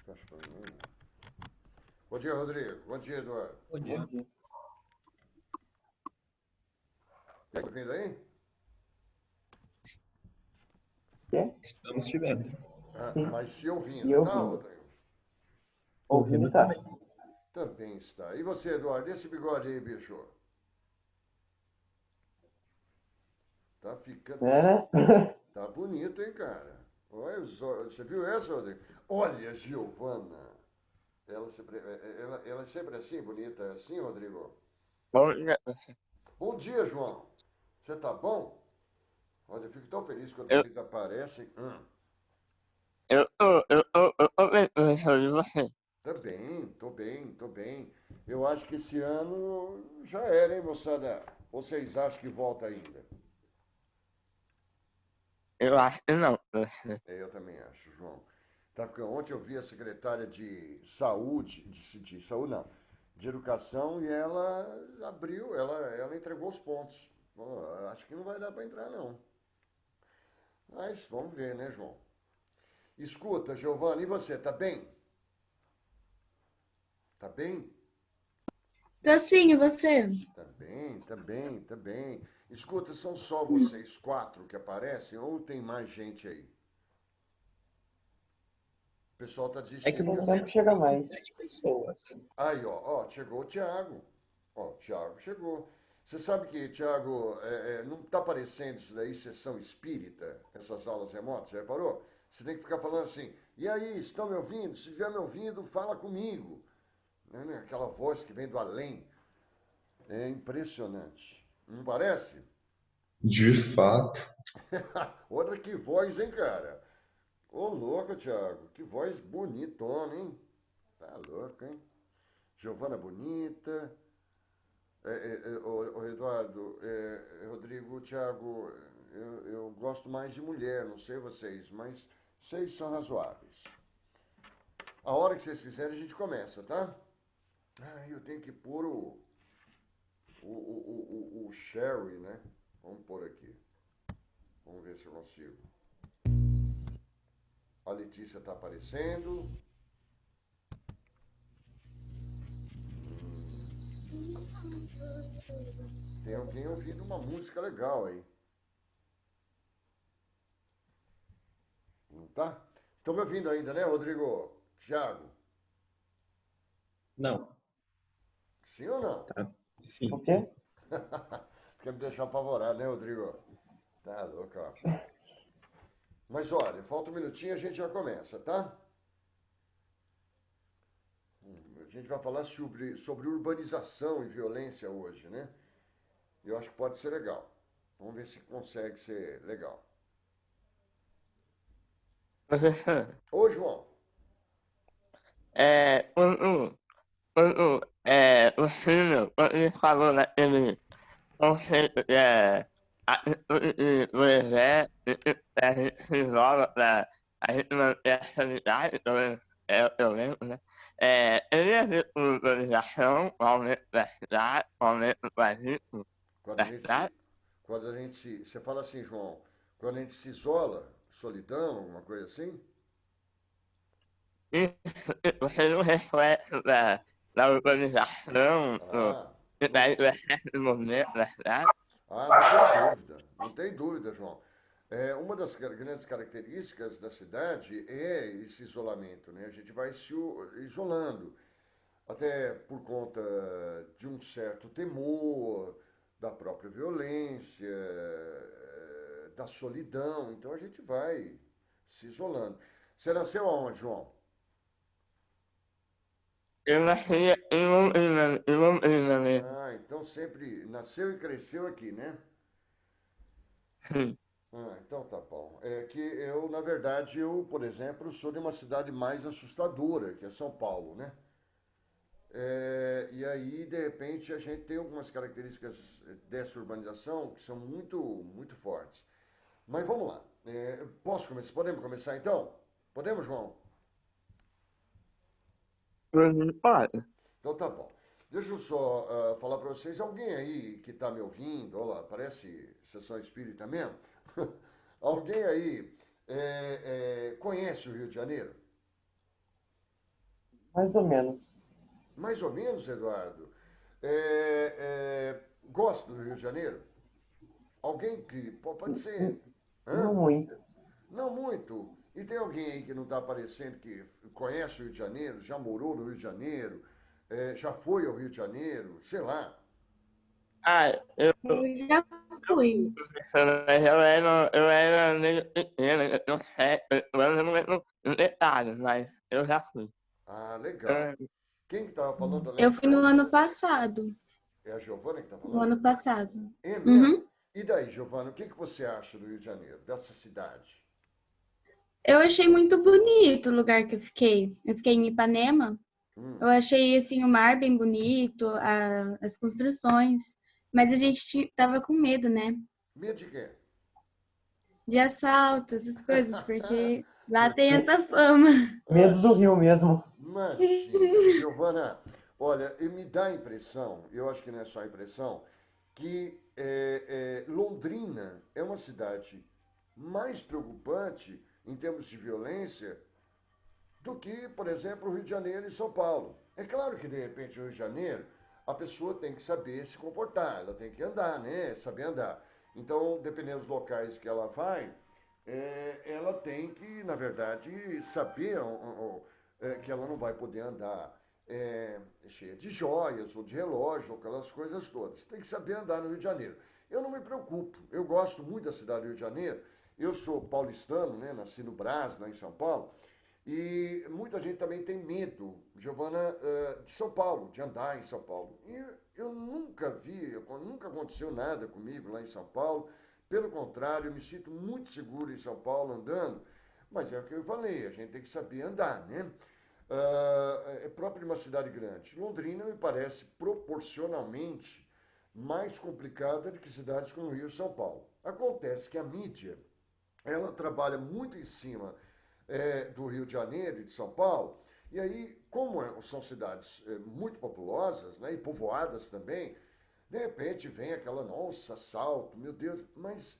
Fecha pra mim. Bom dia, Rodrigo. Bom dia, Eduardo. Bom dia. Tá ouvindo aí? Estamos te vendo. Sim. Mas se ouvindo, E tá, ouvindo. Rodrigo? Ouvindo tá. Também está. E você, Eduardo? Esse bigode aí, bicho? Tá ficando. É, né? Tá bonito, hein, cara? Olha, você viu essa, Rodrigo? Olha, Giovana. Ela é sempre assim, bonita, é assim, Rodrigo? Bom dia. Bom dia, João. Você tá bom? Olha, eu fico tão feliz quando Eu, vocês aparecem. eu tô bem, professor, e você? Tá bem, tô bem, tô bem. Eu acho que esse ano já era, hein, moçada? Ou vocês acham que volta ainda? Eu acho que não, professor. Eu também acho, João. Tá ficando... Ontem eu vi a secretária de saúde, de saúde não, de educação, e ela abriu, ela entregou os pontos. Pô, acho que não vai dar para entrar, não. Mas vamos ver, né, João? Escuta, Giovana, e você, tá bem? Tá bem? Tô sim, e você? Tá bem, tá bem, tá bem. Escuta, são só vocês quatro que aparecem ou tem mais gente aí? O pessoal tá É que desistindo. no Tem Que tempo que chega mais. 7 pessoas. Aí, ó, chegou o Thiago. Ó, o Thiago chegou. Você sabe que, Thiago, não tá parecendo isso daí sessão espírita, essas aulas remotas, já reparou? Você tem que ficar falando assim, e aí, estão me ouvindo? Se estiver me ouvindo, fala comigo. Né? Aquela voz que vem do além. É impressionante. Não parece? De fato. Olha que voz, hein, cara? Ô, louco, Thiago. Que voz bonitona, hein? Tá louco, hein? Giovana bonita. Ô, Eduardo, Rodrigo, Thiago, eu gosto mais de mulher, não sei vocês, mas vocês são razoáveis. A hora que vocês quiserem, a gente começa, tá? Ah, eu tenho que pôr o Sherry, né? Vamos pôr aqui. Vamos ver se eu consigo. A Letícia está aparecendo. Tem alguém ouvindo uma música legal aí. Não tá? Estão me ouvindo ainda, né, Rodrigo? Thiago? Não, Sim ou não? tá? O Sim. quê? Quer me deixar apavorado, né, Rodrigo? Tá louco, ó. Mas olha, falta um minutinho e a gente já começa, tá? A gente vai falar sobre urbanização e violência hoje, né? Eu acho que pode ser legal. Vamos ver se consegue ser legal. Professor, Ô, João. o filho, quando ele falou naquele conceito que é atitude do exército, a gente se isola pra a gente manter a sanidade, pelo menos eu lembro, né? Ele ia ver urbanização, o aumento da cidade, o aumento do agito Quando a da gente cidade. se. Quando a gente se. Você fala assim, João, quando a gente se isola, solidão, alguma coisa assim? Isso, você não reflete da urbanização, Ah, da do excesso de movimento da cidade. não tem dúvida, não tem dúvida, João. Uma das grandes características da cidade é esse isolamento, né? A gente vai se isolando, até por conta de um certo temor, da própria violência, da solidão. Então a gente vai se isolando. Você nasceu aonde, João? Eu nasci em Londrina mesmo. Ah, então sempre nasceu e cresceu aqui, né? Sim. Ah, então tá bom. É que eu, na verdade, por exemplo, sou de uma cidade mais assustadora, que é São Paulo, né? E aí, de repente, a gente tem algumas características dessa urbanização que são muito, muito fortes. Mas vamos lá. Posso começar? Podemos começar então? Podemos, João? Olha, Então tá bom. Deixa eu só falar para vocês, alguém aí que está me ouvindo, olha lá, parece sessão espírita mesmo? Alguém aí conhece o Rio de Janeiro? Mais ou menos. Mais ou menos, Eduardo. Gosta do Rio de Janeiro? Alguém que. Pode ser. Não Hã? muito. Não muito. E tem alguém aí que não está aparecendo que conhece o Rio de Janeiro, já morou no Rio de Janeiro, já foi ao Rio de Janeiro, sei lá. Ah, eu Eu já fui. mas eu era meio pequeno, eu não sei, eu não lembro em detalhes, mas eu já fui. Ah, legal. Ah, Quem que estava falando, Eu Alex? fui no ano passado. É a Giovana que está No falando? ano passado. É mesmo? Uhum. E daí, Giovana, o que que você acha do Rio de Janeiro, dessa cidade? Eu achei muito bonito o lugar que eu fiquei. Eu fiquei em Ipanema. Eu Hum, achei assim o mar bem bonito, as construções. Mas a gente tava com medo, né? medo de quê? De assalto, essas coisas, porque lá tem essa fama. Medo do Rio mesmo. Imagina, Giovana, olha, e me dá a impressão, eu acho que não é só a impressão, que Londrina é uma cidade mais preocupante em termos de violência do que, por exemplo, o Rio de Janeiro e São Paulo. É claro que, de repente, no Rio de Janeiro, a pessoa tem que saber se comportar, ela tem que andar, né? Saber andar. Então, dependendo dos locais que ela vai, ela tem que, na verdade, saber que ela não vai poder andar cheia de joias ou de relógio, ou aquelas coisas todas. Tem que saber andar no Rio de Janeiro. Eu não me preocupo, eu gosto muito da cidade do Rio de Janeiro. Eu sou paulistano, né? Nasci no Brás, lá em São Paulo. E muita gente também tem medo, Giovana, de São Paulo, de andar em São Paulo. E eu nunca vi, nunca aconteceu nada comigo lá em São Paulo. Pelo contrário, eu me sinto muito seguro em São Paulo andando. Mas é o que eu falei, a gente tem que saber andar, né? É próprio de uma cidade grande. Londrina me parece proporcionalmente mais complicada do que cidades como Rio e São Paulo. Acontece que a mídia, ela trabalha muito em cima do Rio de Janeiro e de São Paulo. E aí, como são cidades muito populosas, né, e povoadas também, de repente vem aquela, nossa, assalto, meu Deus, mas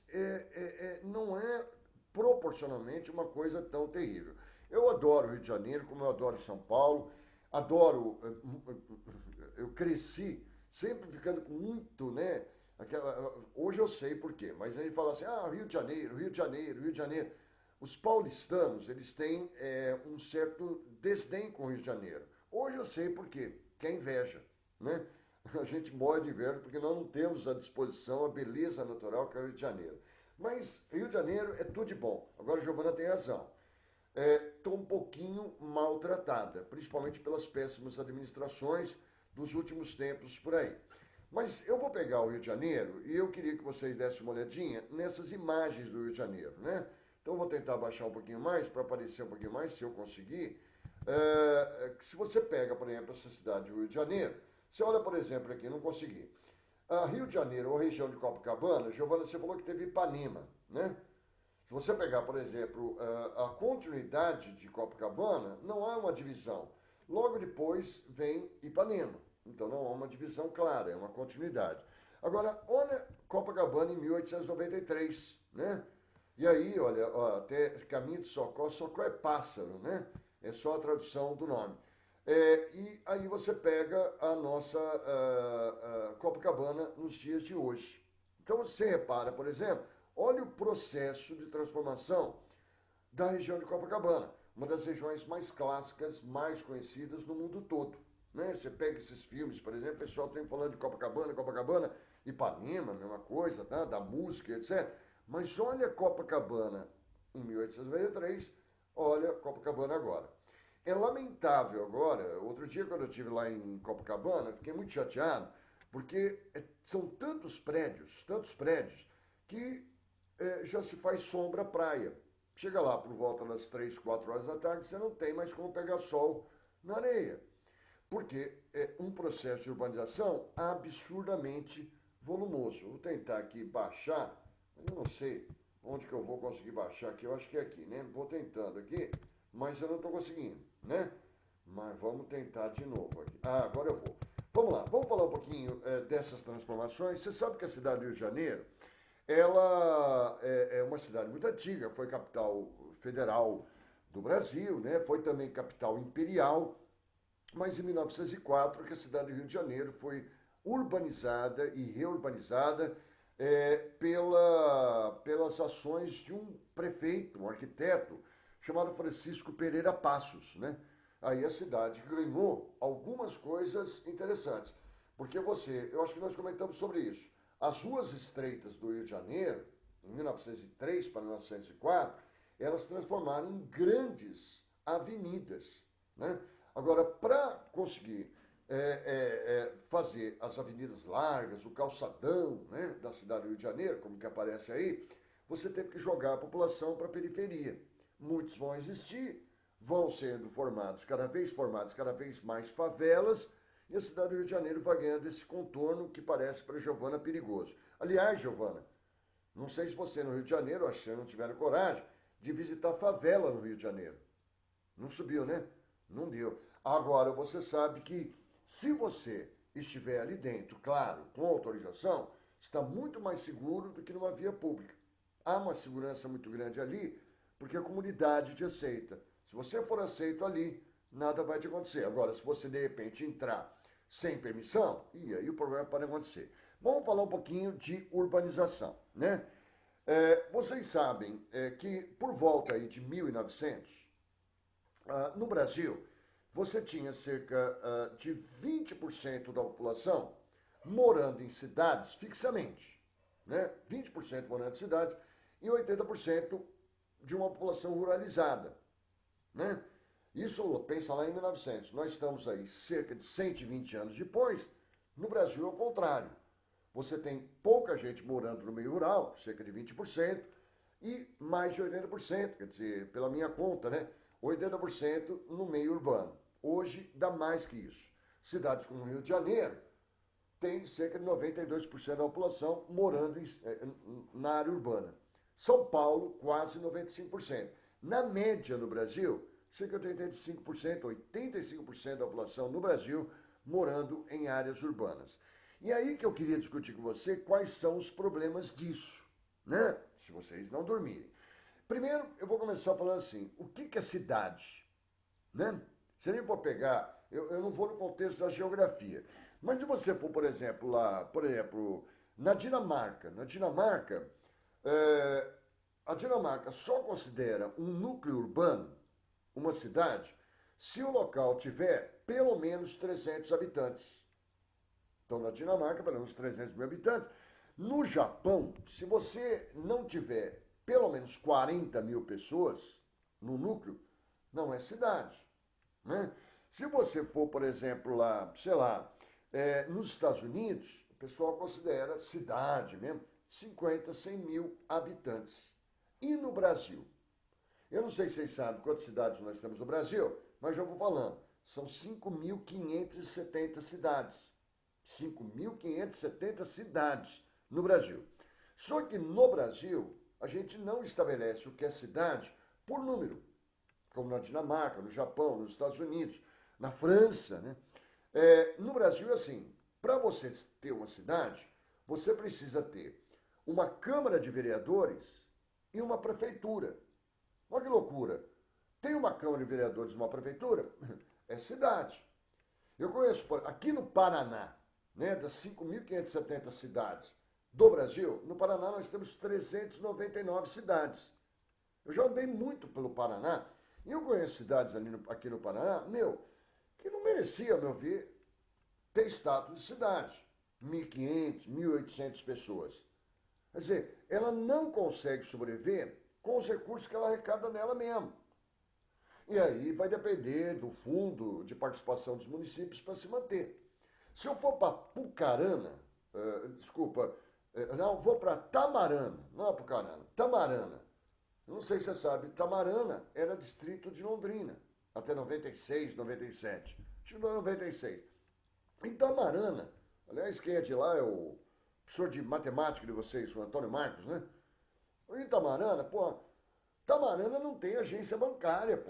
não é proporcionalmente uma coisa tão terrível. Eu adoro o Rio de Janeiro, como eu adoro São Paulo, adoro, eu cresci sempre ficando com muito, né? Hoje eu sei por quê, mas a gente fala assim, Rio de Janeiro, Rio de Janeiro, Rio de Janeiro. Os paulistanos, eles têm um certo desdém com o Rio de Janeiro. Hoje eu sei por quê, que é inveja, né? A gente morre de inveja porque nós não temos à disposição a beleza natural que é o Rio de Janeiro. Mas Rio de Janeiro é tudo de bom. Agora a Giovana tem razão. Estou um pouquinho maltratada, principalmente pelas péssimas administrações dos últimos tempos por aí. Mas eu vou pegar o Rio de Janeiro e eu queria que vocês dessem uma olhadinha nessas imagens do Rio de Janeiro, né? Então eu vou tentar baixar um pouquinho mais para aparecer um pouquinho mais, se eu conseguir. Se você pega, por exemplo, essa cidade do Rio de Janeiro, você olha, por exemplo, aqui, não consegui. Rio de Janeiro ou região de Copacabana, Giovana, você falou que teve Ipanema, né? Se você pegar, por exemplo, a continuidade de Copacabana, não há uma divisão. Logo depois vem Ipanema. Então não há uma divisão clara, é uma continuidade. Agora, olha Copacabana em 1893, né? E aí, olha, até Caminho de Socó, Socó é pássaro, né? É só a tradução do nome. E aí você pega a nossa Copacabana nos dias de hoje. Então você repara, por exemplo, olha o processo de transformação da região de Copacabana, uma das regiões mais clássicas, mais conhecidas no mundo todo. Né? Você pega esses filmes, por exemplo, o pessoal tem falando de Copacabana, Copacabana, Ipanema, mesma coisa, tá? Da música, etc. Mas olha Copacabana em 1893, olha Copacabana agora. É lamentável agora, outro dia quando eu estive lá em Copacabana, fiquei muito chateado, porque são tantos prédios, que já se faz sombra à praia. Chega lá por volta das 3, 4 horas da tarde, você não tem mais como pegar sol na areia. Porque é um processo de urbanização absurdamente volumoso. Vou tentar aqui baixar, mas eu não sei onde que eu vou conseguir baixar aqui. Eu acho que é aqui, né? Vou tentando aqui, mas eu não estou conseguindo, né? Mas vamos tentar de novo aqui. Agora eu vou. Vamos lá, vamos falar um pouquinho dessas transformações. Você sabe que a cidade do Rio de Janeiro, ela é uma cidade muito antiga, foi capital federal do Brasil, né? Foi também capital imperial. mas em 1904 que a cidade do Rio de Janeiro foi urbanizada e reurbanizada pelas ações de um prefeito, um arquiteto, chamado Francisco Pereira Passos, né? Aí a cidade ganhou algumas coisas interessantes. Porque eu acho que nós comentamos sobre isso. As ruas estreitas do Rio de Janeiro, em 1903 para 1904, elas transformaram em grandes avenidas, né? Agora, para conseguir fazer as avenidas largas, o calçadão, né, da cidade do Rio de Janeiro, como que aparece aí, você teve que jogar a população para a periferia. Muitos vão existir, vão sendo formados cada vez mais favelas, e a cidade do Rio de Janeiro vai ganhando esse contorno que parece para Giovana perigoso. Aliás, Giovana, não sei se você no Rio de Janeiro, acho que você não tiver coragem de visitar favela no Rio de Janeiro. Não subiu, né? Não deu. Agora, você sabe que se você estiver ali dentro, claro, com autorização, está muito mais seguro do que numa via pública. Há uma segurança muito grande ali, porque a comunidade te aceita. Se você for aceito ali, nada vai te acontecer. Agora, se você de repente entrar sem permissão, e aí o problema pode acontecer. Vamos falar um pouquinho de urbanização, né? Vocês sabem que por volta aí de 1900, no Brasil, você tinha cerca de 20% da população morando em cidades fixamente, né? 20% morando em cidades e 80% de uma população ruralizada, né? Isso, pensa lá em 1900. Nós estamos aí cerca de 120 anos depois. No Brasil é o contrário. Você tem pouca gente morando no meio rural, cerca de 20%, e mais de 80%, quer dizer, pela minha conta, né? 80% no meio urbano. Hoje dá mais que isso. Cidades como o Rio de Janeiro tem cerca de 92% da população morando na área urbana. São Paulo, quase 95%. Na média no Brasil, cerca de 85% da população no Brasil morando em áreas urbanas. E aí que eu queria discutir com você quais são os problemas disso, né? Se vocês não dormirem. Primeiro, eu vou começar falando assim, o que é cidade? Né? Se nem for pegar, eu não vou no contexto da geografia, mas se você for, por exemplo, na Dinamarca, a Dinamarca só considera um núcleo urbano, uma cidade, se o local tiver pelo menos 300 habitantes. Então, na Dinamarca, pelo menos 300 mil habitantes. No Japão, se você não tiver pelo menos 40 mil pessoas no núcleo, não é cidade, né? Se você for, por exemplo, lá, sei lá, nos Estados Unidos, o pessoal considera cidade mesmo, 50, 100 mil habitantes. E no Brasil? Eu não sei se vocês sabem quantas cidades nós temos no Brasil, mas já vou falando. São 5.570 cidades. 5.570 cidades no Brasil. Só que no Brasil, a gente não estabelece o que é cidade por número, como na Dinamarca, no Japão, nos Estados Unidos, na França, né? No Brasil, assim, para você ter uma cidade, você precisa ter uma Câmara de Vereadores e uma prefeitura. Olha que loucura. Tem uma Câmara de Vereadores e uma prefeitura? É cidade. Eu conheço, aqui no Paraná, né, das 5.570 cidades do Brasil, no Paraná nós temos 399 cidades. Eu já andei muito pelo Paraná e eu conheço cidades aqui no Paraná, que não merecia, a meu ver, ter status de cidade. 1.500, 1.800 pessoas. Quer dizer, ela não consegue sobreviver com os recursos que ela arrecada nela mesma. E aí vai depender do fundo de participação dos municípios para se manter. Se eu for para Pucarana, não, vou para Tamarana, não é Pucarana, Tamarana. Eu não sei se você sabe, Tamarana era distrito de Londrina, até 96, 97. Acho que 96. Em Tamarana, aliás, quem é de lá é o professor de matemática de vocês, o Antônio Marcos, né? Em Tamarana, Tamarana não tem agência bancária,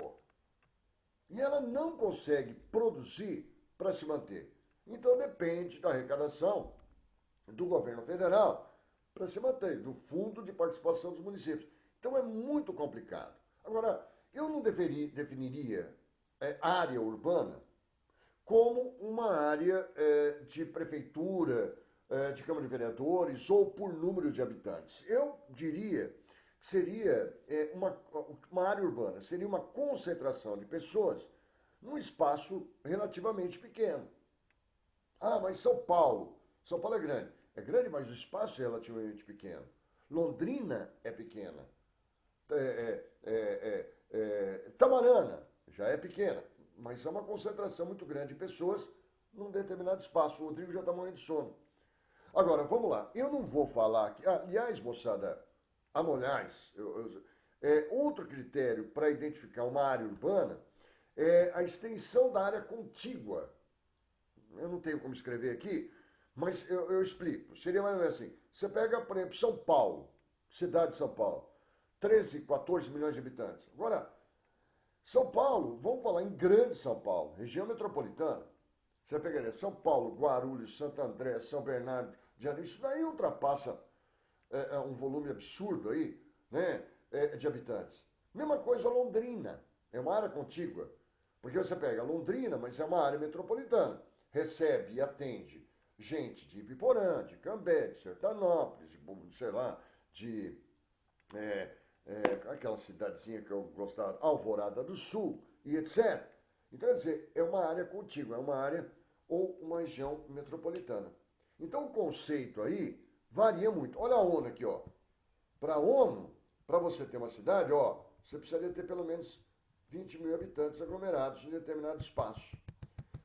E ela não consegue produzir para se manter. Então depende da arrecadação do governo federal para se manter, do fundo de participação dos municípios. Então é muito complicado. Agora, eu não definiria área urbana como uma área de prefeitura, de Câmara de Vereadores ou por número de habitantes. Eu diria que seria uma área urbana, seria uma concentração de pessoas num espaço relativamente pequeno. Ah, mas São Paulo é grande, mas o espaço é relativamente pequeno. Londrina é pequena. Tamarana já é pequena, mas é uma concentração muito grande de pessoas num determinado espaço. O Rodrigo já está morrendo de sono. Agora, vamos lá. Eu não vou falar aqui. Aliás, moçada, outro critério para identificar uma área urbana é a extensão da área contígua. Eu não tenho como escrever aqui, mas eu explico. Seria mais ou menos assim. Você pega, por exemplo, São Paulo, cidade de São Paulo, 13, 14 milhões de habitantes. Agora, São Paulo, vamos falar em Grande São Paulo, região metropolitana. Você pegaria São Paulo, Guarulhos, Santo André, São Bernardo, isso daí ultrapassa um volume absurdo aí, né, de habitantes. Mesma coisa Londrina, é uma área contígua. Porque você pega Londrina, mas é uma área metropolitana. Recebe e atende gente de Ibiporã, de Cambé, de Sertanópolis, de, sei lá, de aquela cidadezinha que eu gostava, Alvorada do Sul, e etc. Então, quer dizer, é uma área contígua, é uma área ou uma região metropolitana. Então, o conceito aí varia muito. Olha a ONU aqui, ó. Para a ONU, para você ter uma cidade, ó, você precisaria ter pelo menos 20 mil habitantes aglomerados em determinado espaço.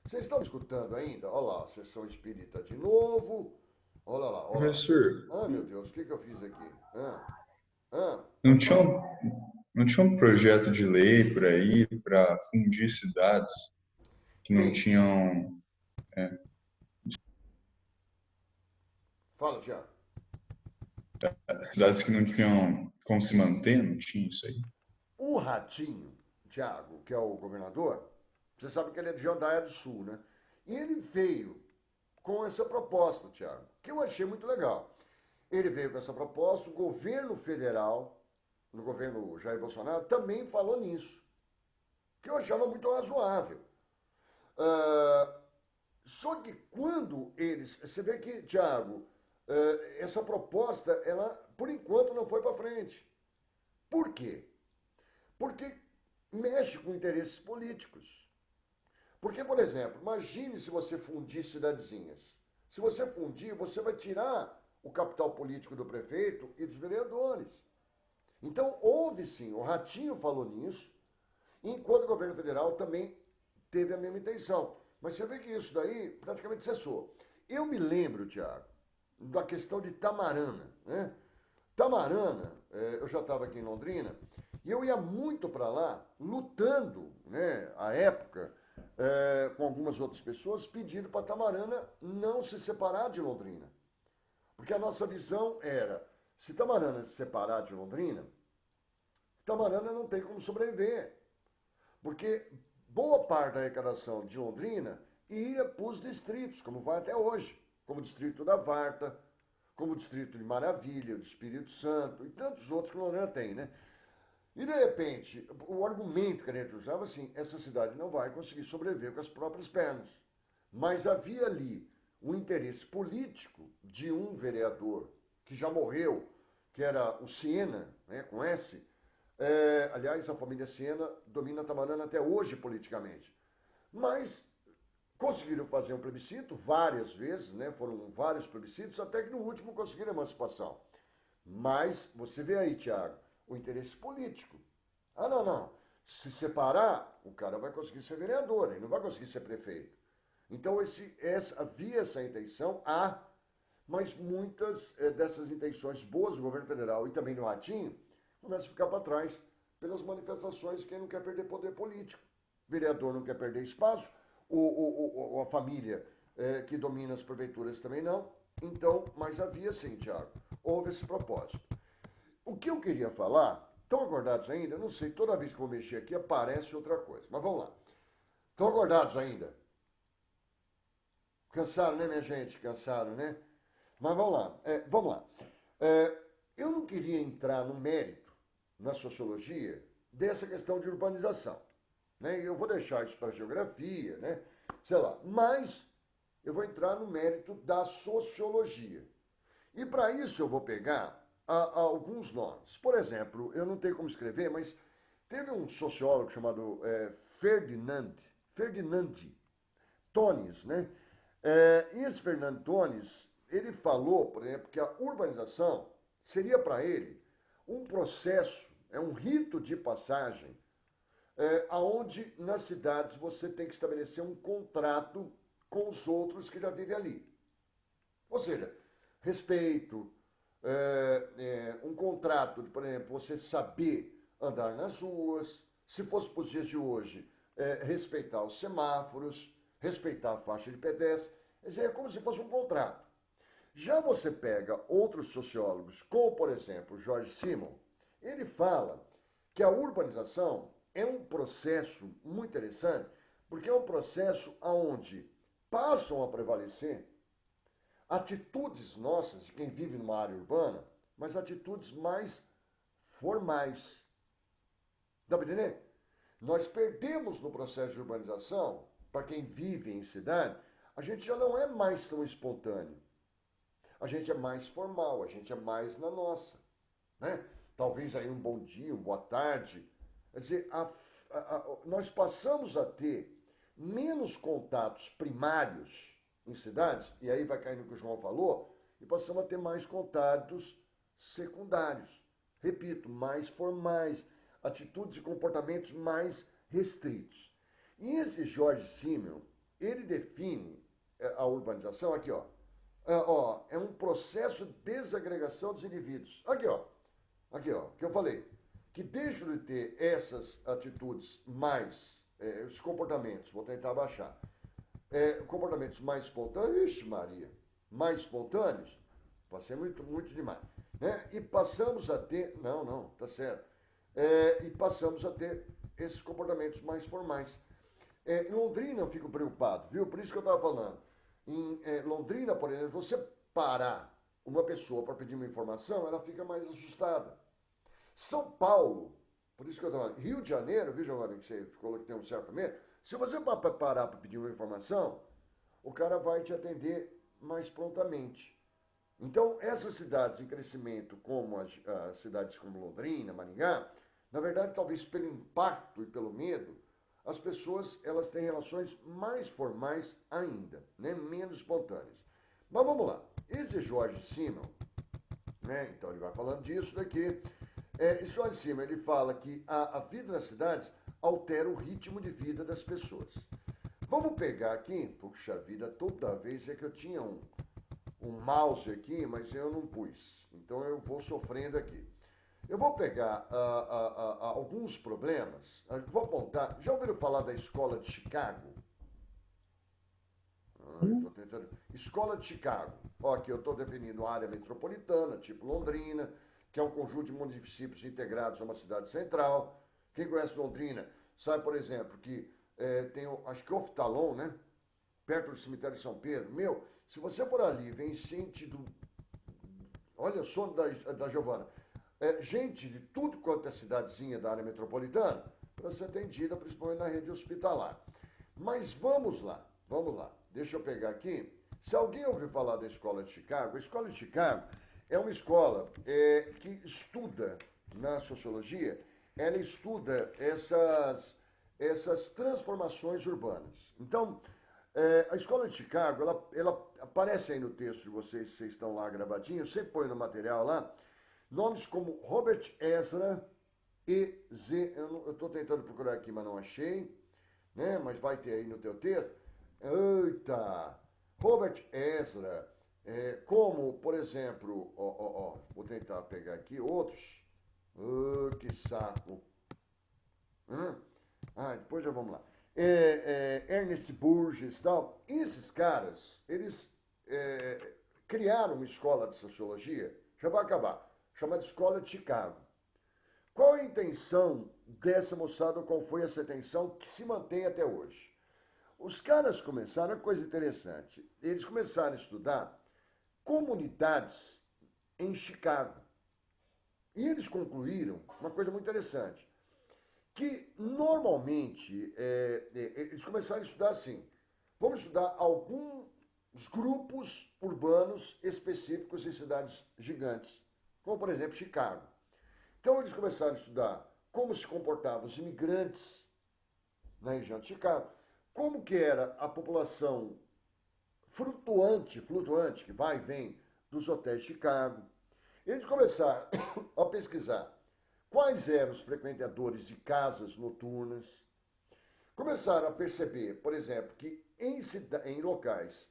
Vocês estão escutando ainda? Olha lá, sessão espírita de novo. Olha lá, olha lá. Professor, Ah, meu Deus, o que eu fiz aqui? não tinha não tinha um projeto de lei por aí para fundir cidades que não Tem. tinham. Fala, Tiago. Cidades que não tinham como se manter, não tinha isso aí. O Ratinho, Tiago, que é o governador, você sabe que ele é de Jandaia do Sul, né? E ele veio com essa proposta, Tiago, que eu achei muito legal. Ele veio com essa proposta, o governo federal, no governo Jair Bolsonaro, também falou nisso, que eu achava muito razoável. Só que quando eles... Você vê que, Tiago, essa proposta, ela, por enquanto, não foi para frente. Por quê? Porque mexe com interesses políticos. Porque, por exemplo, imagine se você fundir cidadezinhas. Se você fundir, você vai tirar o capital político do prefeito e dos vereadores. Então, houve sim, o Ratinho falou nisso, enquanto o governo federal também teve a mesma intenção. Mas você vê que isso daí praticamente cessou. Eu me lembro, Tiago, da questão de Tamarana, né? Tamarana, eu já estava aqui em Londrina, e eu ia muito para lá, lutando, né, à época, com algumas outras pessoas, pedindo para Tamarana não se separar de Londrina. Porque a nossa visão era, se Tamarana se separar de Londrina, Tamarana não tem como sobreviver. Porque boa parte da arrecadação de Londrina ia para os distritos, como vai até hoje, como o distrito da Varta, como o distrito de Maravilha, do Espírito Santo e tantos outros que Londrina tem, né? E de repente, o argumento que a gente usava assim, essa cidade não vai conseguir sobreviver com as próprias pernas. Mas havia ali um interesse político de um vereador que já morreu, que era o Siena, né, com S. Aliás, a família Siena domina Tamarana até hoje politicamente. Mas conseguiram fazer um plebiscito várias vezes, né? Foram vários plebiscitos, até que no último conseguiram emancipação. Mas você vê aí, Tiago, o interesse político. Ah, não. Se separar, o cara vai conseguir ser vereador, ele não vai conseguir ser prefeito. Então havia essa intenção, mas muitas dessas intenções boas do governo federal e também do Ratinho começam a ficar para trás pelas manifestações de quem não quer perder poder político. O vereador não quer perder espaço, a família que domina as prefeituras também não. Então, mas havia sim, Tiago, houve esse propósito. O que eu queria falar, estão acordados ainda? Não sei, toda vez que eu vou mexer aqui aparece outra coisa, mas vamos lá. Estão acordados ainda? Cansaram, né, minha gente? Cansaram, né? Mas vamos lá, vamos lá. Eu não queria entrar no mérito, na sociologia, dessa questão de urbanização. Né? Eu vou deixar isso para a geografia, né? sei lá. Mas eu vou entrar no mérito da sociologia. E para isso eu vou pegar alguns nomes. Por exemplo, eu não tenho como escrever, mas teve um sociólogo chamado Ferdinand Tones, né? E esse Fernando Tones, ele falou, por exemplo, que a urbanização seria para ele um processo, um rito de passagem, aonde nas cidades você tem que estabelecer um contrato com os outros que já vivem ali. Ou seja, respeito, um contrato de, por exemplo, você saber andar nas ruas, se fosse para os dias de hoje, respeitar os semáforos, respeitar a faixa de pedestre. Quer dizer, é como se fosse um contrato. Já você pega outros sociólogos, como, por exemplo, Jorge Simon, ele fala que a urbanização é um processo muito interessante, porque é um processo onde passam a prevalecer atitudes nossas, de quem vive numa área urbana, mas atitudes mais formais. Dá para entender? Nós perdemos no processo de urbanização, para quem vive em cidade, a gente já não é mais tão espontâneo. A gente é mais formal, a gente é mais na nossa. Né? Talvez aí um bom dia, uma boa tarde. Quer dizer, nós passamos a ter menos contatos primários em cidades, e aí vai cair no que o João falou, e passamos a ter mais contatos secundários. Repito, mais formais, atitudes e comportamentos mais restritos. E esse Jorge Simmel, ele define a urbanização aqui, ó. É um processo de desagregação dos indivíduos. Aqui, ó, que eu falei. Que deixam de ter essas atitudes mais, os comportamentos, vou tentar baixar, comportamentos mais espontâneos, ixi Maria, mais espontâneos, passei muito, muito demais, né? E passamos a ter, não, tá certo, e passamos a ter esses comportamentos mais formais. Em Londrina eu fico preocupado, viu? Por isso que eu estava falando. Em Londrina, por exemplo, você parar uma pessoa para pedir uma informação, ela fica mais assustada. São Paulo, por isso que eu estou falando, Rio de Janeiro, viu, Giovanni, que você falou que tem um certo medo, se você parar para pedir uma informação, o cara vai te atender mais prontamente. Então, essas cidades em crescimento, como as cidades como Londrina, Maringá, na verdade, talvez pelo impacto e pelo medo, as pessoas elas têm relações mais formais ainda, né? Menos espontâneas. Mas vamos lá. Esse Jorge Simmel, né? Então ele vai falando disso daqui. Esse Jorge Simmel, ele fala que a vida nas cidades altera o ritmo de vida das pessoas. Vamos pegar aqui, puxa vida, toda vez é que eu tinha um mouse aqui, mas eu não pus. Então eu vou sofrendo aqui. Eu vou pegar alguns problemas, vou apontar. Já ouviram falar da Escola de Chicago? Tô tentando. Escola de Chicago. Ó, aqui eu estou definindo a área metropolitana, tipo Londrina, que é um conjunto de municípios integrados a uma cidade central. Quem conhece Londrina sabe, por exemplo, que tem, acho que Oftalon, né? Perto do cemitério de São Pedro. Meu, se você for ali, vem sentido. Olha o sono da Giovana. Gente de tudo quanto é cidadezinha da área metropolitana para ser atendida, principalmente na rede hospitalar. Mas vamos lá. Deixa eu pegar aqui. Se alguém ouviu falar da Escola de Chicago, a Escola de Chicago é uma escola que estuda, na sociologia, ela estuda essas transformações urbanas. Então, a Escola de Chicago, ela aparece aí no texto de vocês estão lá gravadinhos, você põe no material lá, nomes como Robert Ezra, eu estou tentando procurar aqui, mas não achei, né? Mas vai ter aí no teu texto. Eita! Robert Ezra, como, por exemplo, vou tentar pegar aqui outros. Que saco! Depois já vamos lá. Ernest Burgess e tal. Esses caras, eles criaram uma escola de sociologia, já vai acabar, chamada Escola de Chicago. Qual a intenção dessa moçada, qual foi essa intenção que se mantém até hoje? Os caras começaram, uma coisa interessante, eles começaram a estudar comunidades em Chicago. E eles concluíram uma coisa muito interessante, que normalmente, eles começaram a estudar assim, Vamos estudar alguns grupos urbanos específicos em cidades gigantes, como por exemplo Chicago. Então eles começaram a estudar como se comportavam os imigrantes na região de Chicago, como que era a população flutuante, que vai e vem dos hotéis de Chicago. Eles começaram a pesquisar quais eram os frequentadores de casas noturnas. Começaram a perceber, por exemplo, que em locais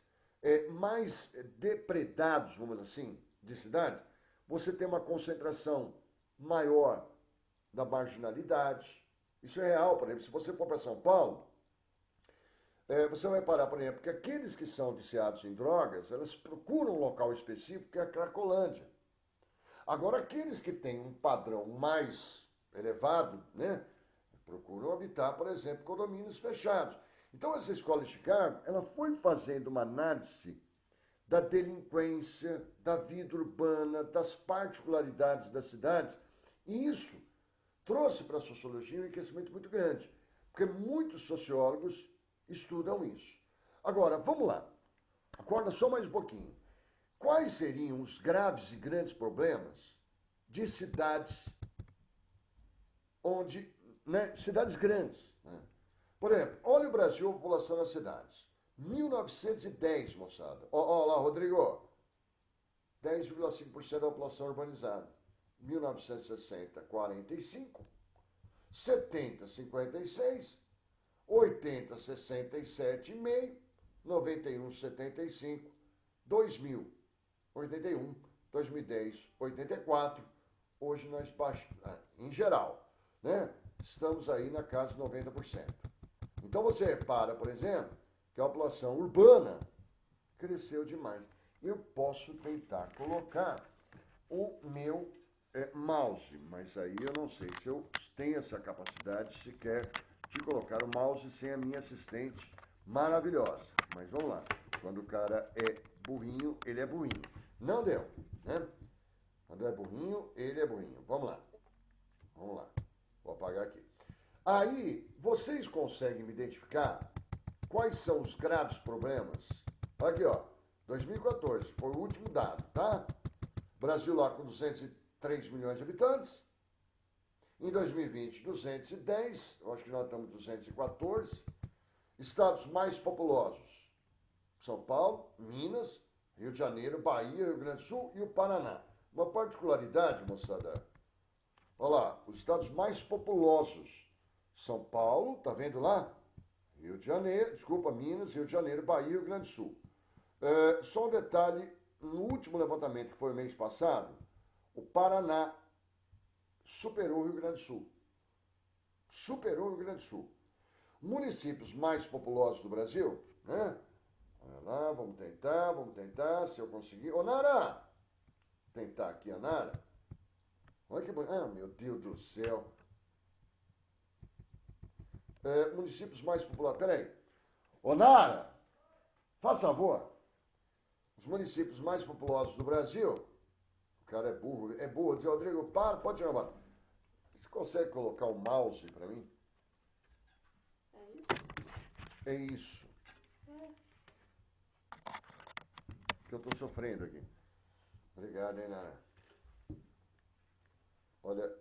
mais depredados, vamos dizer assim, de cidade, você tem uma concentração maior da marginalidade. Isso é real, por exemplo, se você for para São Paulo, você vai parar, por exemplo, que aqueles que são viciados em drogas, elas procuram um local específico que é a Cracolândia. Agora, aqueles que têm um padrão mais elevado, né, procuram habitar, por exemplo, condomínios fechados. Então, essa escola de Chicago, ela foi fazendo uma análise da delinquência, da vida urbana, das particularidades das cidades, e isso trouxe para a sociologia um enriquecimento muito grande, porque muitos sociólogos estudam isso. Agora, vamos lá. Acorda só mais um pouquinho. Quais seriam os graves e grandes problemas de cidades onde, né, cidades grandes, né? Por exemplo, olha o Brasil, a população das cidades. 1910, moçada. Ó lá, Rodrigo. 10,5% da população urbanizada. 1960, 45. 70, 56. 80, 67,5. 91, 75. 2000, 81. 2010, 84. Hoje nós baixamos, em geral, né? Estamos aí na casa de 90%. Então você repara, por exemplo, que a população urbana cresceu demais. Eu posso tentar colocar o meu mouse, mas aí eu não sei se eu tenho essa capacidade sequer de colocar o mouse sem a minha assistente maravilhosa. Mas vamos lá. Quando o cara é burrinho, ele é burrinho. Não deu, né? Quando é burrinho, ele é burrinho. Vamos lá. Vamos lá. Vou apagar aqui. Aí, vocês conseguem me identificar quais são os graves problemas? Olha aqui, ó. 2014 foi o último dado, tá? Brasil lá com 203 milhões de habitantes. Em 2020, 210. Eu acho que nós estamos 214. Estados mais populosos: São Paulo, Minas, Rio de Janeiro, Bahia, Rio Grande do Sul e o Paraná. Uma particularidade, moçada. Olha lá, os estados mais populosos: São Paulo, tá vendo lá? Rio de Janeiro, desculpa, Minas, Rio de Janeiro, Bahia e Rio Grande do Sul. Só um detalhe, no último levantamento, que foi o mês passado, o Paraná superou o Rio Grande do Sul. Superou o Rio Grande do Sul. Municípios mais populosos do Brasil, né? Olha lá, vamos tentar, se eu conseguir. Ô, Nara! Tentar aqui a Nara. Olha que bonito. Ah, meu Deus do céu. Municípios mais populares. Peraí. Ô, Nara, faz favor. Os municípios mais populosos do Brasil. O cara é burro. É burro. Diz, Rodrigo, para, pode tirar uma. Você consegue colocar o mouse para mim? É isso. Que eu tô sofrendo aqui. Obrigado, hein, Nara. Olha.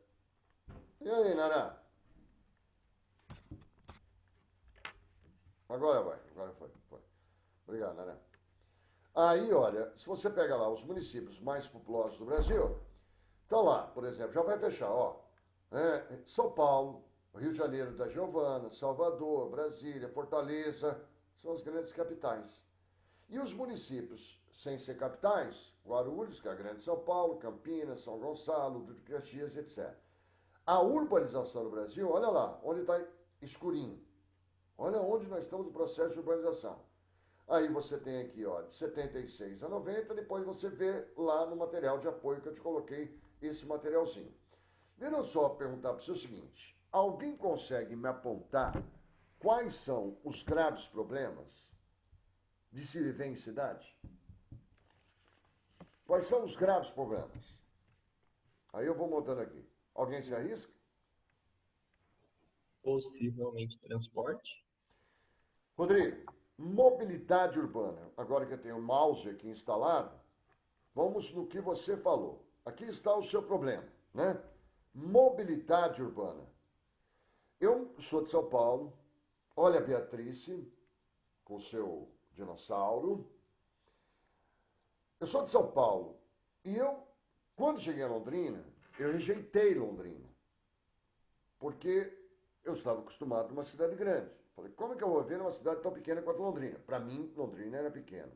E aí, Nara? Agora vai. Agora foi. Obrigado, Nara. Aí, olha, se você pega lá os municípios mais populosos do Brasil, tá lá, por exemplo, já vai fechar, ó. São Paulo, Rio de Janeiro da Giovana, Salvador, Brasília, Fortaleza, são as grandes capitais. E os municípios sem ser capitais, Guarulhos, que é a grande São Paulo, Campinas, São Gonçalo, Duque de Caxias, etc. A urbanização do Brasil, olha lá, onde está escurinho. Olha onde nós estamos no processo de urbanização. Aí você tem aqui, ó, de 76 a 90, depois você vê lá no material de apoio que eu te coloquei esse materialzinho. Deixa eu só perguntar para você o seguinte: alguém consegue me apontar quais são os graves problemas de se viver em cidade? Quais são os graves problemas? Aí eu vou montando aqui. Alguém se arrisca? Possivelmente transporte. Rodrigo, Mobilidade urbana. Agora que eu tenho o mouse aqui instalado, vamos no que você falou. Aqui está o seu problema, né? Mobilidade urbana. Eu sou de São Paulo. Olha a Beatrice, com o seu dinossauro. Eu sou de São Paulo. E eu, quando cheguei a Londrina, eu rejeitei Londrina. Porque eu estava acostumado numa cidade grande. Falei, como é que eu vou ver numa cidade tão pequena quanto Londrina? Para mim, Londrina era pequena.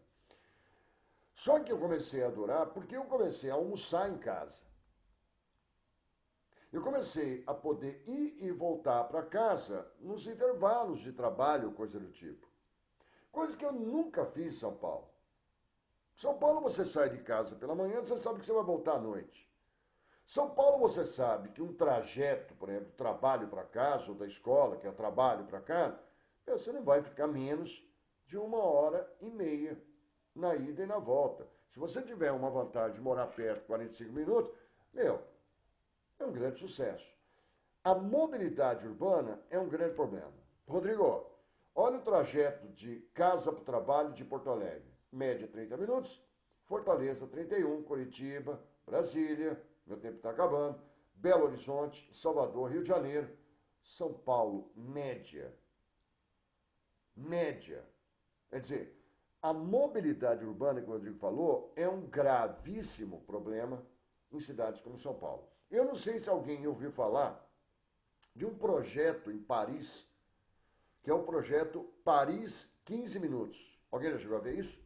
Só que eu comecei a adorar porque eu comecei a almoçar em casa. Eu comecei a poder ir e voltar para casa nos intervalos de trabalho, coisa do tipo. Coisa que eu nunca fiz em São Paulo. São Paulo você sai de casa pela manhã, você sabe que você vai voltar à noite. São Paulo você sabe que um trajeto, por exemplo, do trabalho para casa, ou da escola, que é trabalho para casa, você não vai ficar menos de 1h30 na ida e na volta. Se você tiver uma vantagem de morar perto, 45 minutos, é um grande sucesso. A mobilidade urbana é um grande problema. Rodrigo, olha o trajeto de casa para o trabalho de Porto Alegre. Média 30 minutos, Fortaleza 31, Curitiba, Brasília, meu tempo está acabando, Belo Horizonte, Salvador, Rio de Janeiro, São Paulo, média. Média. Quer dizer, a mobilidade urbana que o Rodrigo falou é um gravíssimo problema em cidades como São Paulo. Eu não sei se alguém ouviu falar de um projeto em Paris, que é o projeto Paris 15 minutos. Alguém já chegou a ver isso?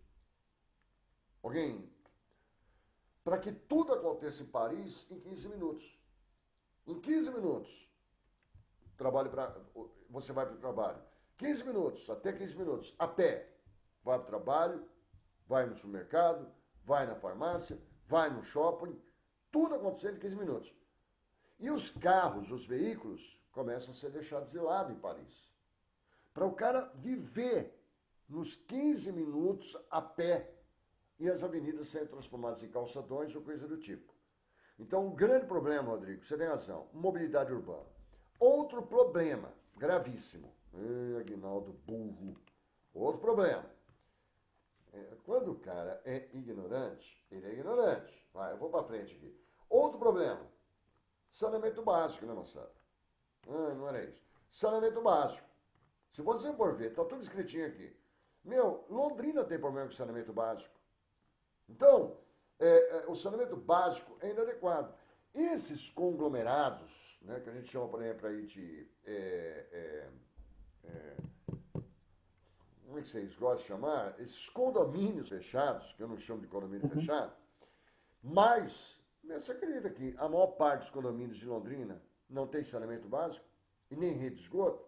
Alguém? Para que tudo aconteça em Paris em 15 minutos. Em 15 minutos. Você vai para o trabalho. 15 minutos, até 15 minutos, a pé. Vai para o trabalho, vai no supermercado, vai na farmácia, vai no shopping, tudo acontecendo em 15 minutos. E os carros, os veículos, começam a ser deixados de lado em Paris. Para o cara viver nos 15 minutos a pé e as avenidas serem transformadas em calçadões ou coisa do tipo. Então, um grande problema, Rodrigo, você tem razão, mobilidade urbana. Outro problema gravíssimo. Aguinaldo burro. Outro problema. Quando o cara é ignorante, ele é ignorante. Vai, eu vou para frente aqui. Outro problema. Saneamento básico, né, moçada? Não era isso. Saneamento básico. Se você for ver, está tudo escritinho aqui. Londrina tem problema com saneamento básico. Então, o saneamento básico é inadequado. Esses conglomerados, né, que a gente chama, por exemplo, aí de... como é que vocês gostam de chamar? Esses condomínios fechados, que eu não chamo de condomínio fechado, mas, você acredita que a maior parte dos condomínios de Londrina não tem saneamento básico e nem rede de esgoto?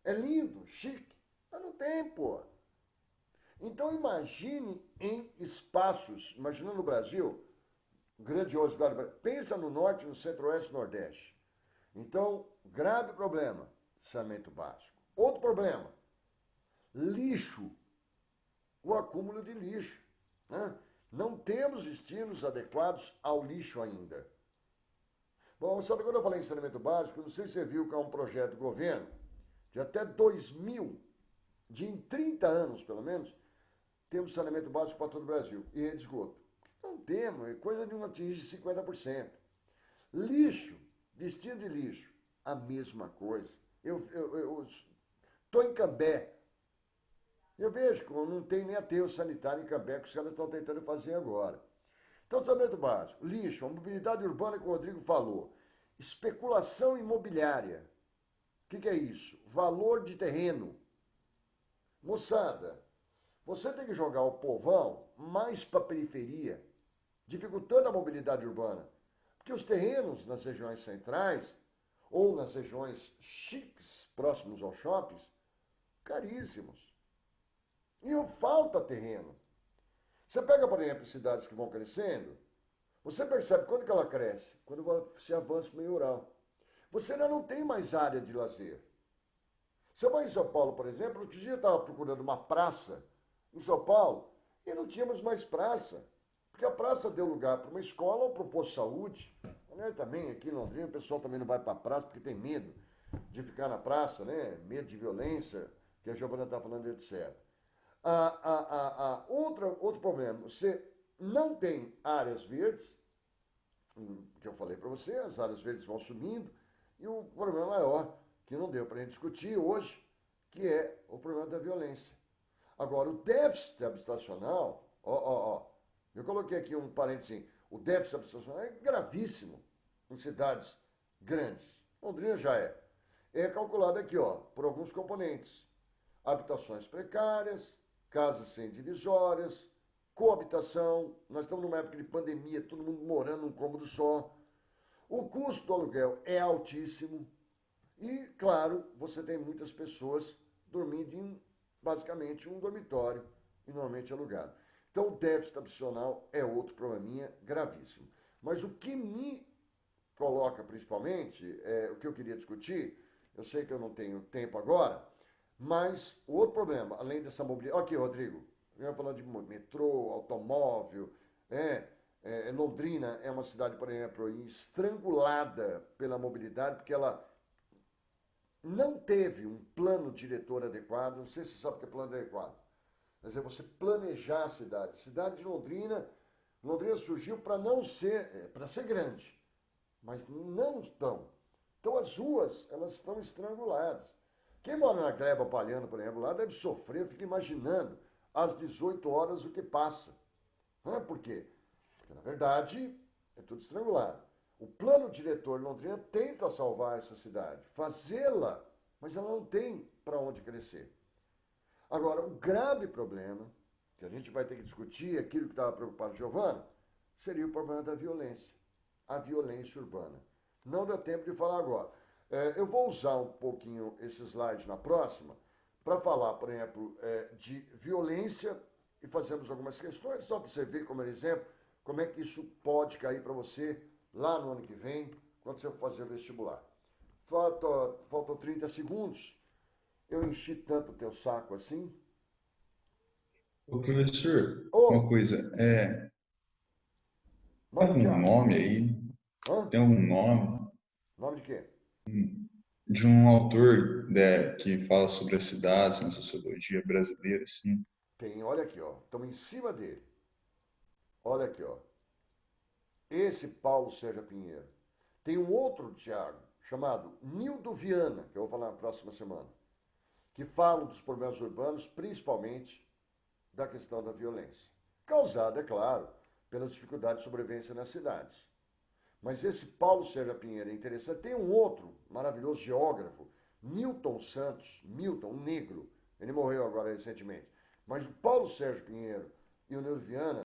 É lindo, chique, mas não tem, pô. Então imagine em espaços, imaginando no Brasil, grandiosidade, pensa no norte, no centro-oeste e nordeste. Então, grave problema, saneamento básico. Outro problema, lixo, o acúmulo de lixo. Né? Não temos destinos adequados ao lixo ainda. Bom, sabe quando eu falei em saneamento básico, não sei se você viu que há um projeto do governo de até 2000, em 30 anos pelo menos, temos saneamento básico para todo o Brasil e rede de esgoto. Não temos, é coisa de não atingir 50%. Lixo, destino de lixo, a mesma coisa. Eu estou em Cambé. Eu vejo que não tem nem aterro sanitário em Cambé, que os caras estão tentando fazer agora. Então, saneamento básico, lixo, a mobilidade urbana que o Rodrigo falou, especulação imobiliária. O que é isso? Valor de terreno. Moçada, você tem que jogar o povão mais para a periferia, dificultando a mobilidade urbana. Porque os terrenos nas regiões centrais, ou nas regiões chiques, próximos aos shoppings, caríssimos. E falta terreno. Você pega, por exemplo, cidades que vão crescendo, você percebe quando que ela cresce? Quando se avança para o meio rural. Você ainda não tem mais área de lazer. Você vai em São Paulo, por exemplo, outro dia eu estava procurando uma praça em São Paulo e não tínhamos mais praça. Porque a praça deu lugar para uma escola ou para um posto de saúde. Também aqui em Londrina o pessoal também não vai para a praça porque tem medo de ficar na praça, né? Medo de violência, que a Giovana está falando, etc. Outro problema, você não tem áreas verdes, que eu falei para você, as áreas verdes vão sumindo, e o problema maior, que não deu para a gente discutir hoje, que é o problema da violência. Agora, o déficit habitacional, eu coloquei aqui um parênteses, o déficit habitacional é gravíssimo em cidades grandes. Londrina já é. É calculado aqui, por alguns componentes. Habitações precárias, casas sem divisórias, coabitação. Nós estamos numa época de pandemia, todo mundo morando num cômodo só. O custo do aluguel é altíssimo. E, claro, você tem muitas pessoas dormindo em, basicamente, um dormitório, e normalmente alugado. Então, o déficit habitacional é outro probleminha gravíssimo. Mas o que me coloca, principalmente, o que eu queria discutir, eu sei que eu não tenho tempo agora, mas o outro problema, além dessa mobilidade... Aqui, Rodrigo, eu ia falando de metrô, automóvel, Londrina é uma cidade, por exemplo, estrangulada pela mobilidade, porque ela não teve um plano diretor adequado. Não sei se você sabe o que é plano adequado. Quer dizer, você planejar a cidade. Cidade de Londrina surgiu para não ser, para ser grande, mas não estão. Então as ruas, elas estão estranguladas. Quem mora na Gleba Palhano, por exemplo, lá deve sofrer, eu fico imaginando, às 18 horas o que passa. Por quê? Porque, na verdade, é tudo estrangulado. O plano diretor de Londrina tenta salvar essa cidade, fazê-la, mas ela não tem para onde crescer. Agora, o grave problema, que a gente vai ter que discutir, aquilo que estava preocupado Giovana, seria o problema da violência, a violência urbana. Não deu tempo de falar agora. Eu vou usar um pouquinho esse slide na próxima, para falar, por exemplo, de violência, e fazemos algumas questões, só para você ver como exemplo, como é que isso pode cair para você lá no ano que vem, quando você for fazer o vestibular. Faltam 30 segundos. Eu enchi tanto o teu saco assim? Ô, professor, Ô, uma coisa, tem manda aqui, algum nome aí? Hã? Tem algum nome Nome de quê? de um autor, né, que fala sobre as cidades na sociologia brasileira, assim? Tem, olha aqui, estamos em cima dele. Olha aqui, esse Paulo Sérgio Pinheiro. Tem um outro, Tiago, chamado Nildo Viana, que eu vou falar na próxima semana, que fala dos problemas urbanos, principalmente da questão da violência. Causada, é claro, pelas dificuldades de sobrevivência nas cidades. Mas esse Paulo Sérgio Pinheiro é interessante. Tem um outro maravilhoso geógrafo, Milton Santos, Milton, um negro, ele morreu agora recentemente. Mas o Paulo Sérgio Pinheiro e o Nildo Viana